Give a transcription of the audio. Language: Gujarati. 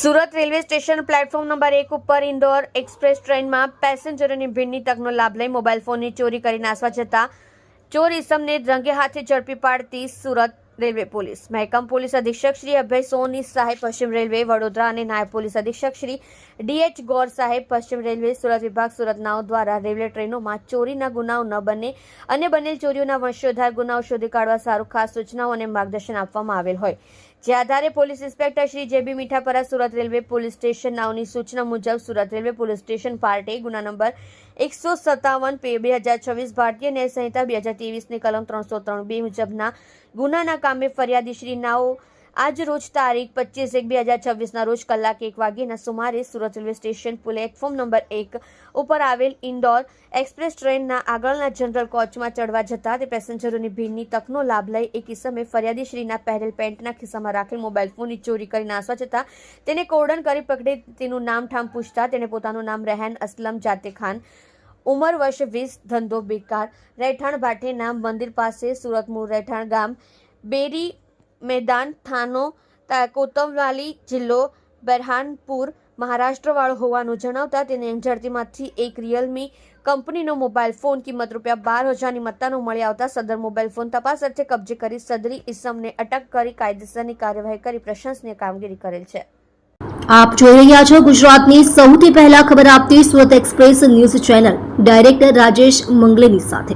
Surat railway station platform number 1 ઉપર ઇન્દોર એક્સપ્રેસ ટ્રેનમાં પેસેન્જરોની ભીડની તકનો લાભ લઈ મોબાઈલ ફોનની ચોરી કરી નાસવા જતા ચોર ઇસમને રંગે હાથે ઝડપી પાડતી સુરત રેલવે પોલીસ. મહેકમ પોલીસ અધિક્ષક શ્રી અભય સોની સાહેબ પશ્ચિમ રેલવે વડોદરા અને નાયબ પોલીસ અધિક્ષક શ્રી ડીએચ ગોર સાહેબ પશ્ચિમ રેલવે સુરત વિભાગ સુરત નાઓ દ્વારા રેલવે ટ્રેનોમાં ચોરીના ગુનાઓ ન બને અને બનેલ ચોરીઓના વંશોદ્ધાર ગુનાઓ શોધી કાઢવા સારું ખાસ સૂચનાઓ અને માર્ગદર્શન આપવામાં આવેલ હોય, જે આધારે પોલીસ ઇન્સ્પેક્ટર શ્રી જેબી Mithapara Surat railway police station નાઓની સૂચના મુજબ Surat railway police station part A ગુના નંબર 157/2026 ભારતીય ન્યાય સંહિતા 2023ની કલમ 303(2) મુજબના ગુનાના કામે ફરિયાદી શ્રી નાઓ આજ રોજ તારીખ 25/1/2026ના રોજ કલાક 1 વાગ્યાના સુમારે Surat railway station platform number 1 ઉપર આવેલ ઇન્દોર એક્સપ્રેસ ટ્રેનના આગળના જનરલ કોચમાં ચડવા જતા તે પેસેન્જરોની ભીડની તકનો લાભ લઈ એક ઇસમે ફરિયાદી શ્રીના પહેરેલ પેન્ટના ખિસ્સામાં રાખેલ મોબાઈલ ફોનની ચોરી કરી નાસવા જતા તેને કોર્ડન કરી પકડી તેનું નામ ઠામ પૂછતા તેને પોતાનું નામ રેહાન અસલમ જાતે ખાન, ઉંમર વર્ષ 20, ધંધો બેકાર, રહેઠાણ ભાટે નામ મંદિર પાસે સુરત મૂળ રહેઠાણ ગામ બેરી મેદાન થાનો કોતમવાલી જિલ્લો બરહાનપુર મહારાષ્ટ્ર વાળો હોવાનું જણાવતા તેને ઝડતીમાંથી એક રિયલમી કંપનીનો મોબાઈલ ફોન કિંમત ₹12,000ની મત્તાનો મળી આવતા સદર મોબાઈલ ફોન તપાસ અર્થે કબજે કરી સદરી ઇસમને અટક કરી કાયદેસરની કાર્યવાહી કરી પ્રશંસનીય કામગીરી કરેલ છે. આપ જોઈ રહ્યા છો ગુજરાતની સૌથી પહેલા ખબર આપતી Surat express news channel director Rajesh મંગલેની સાથે.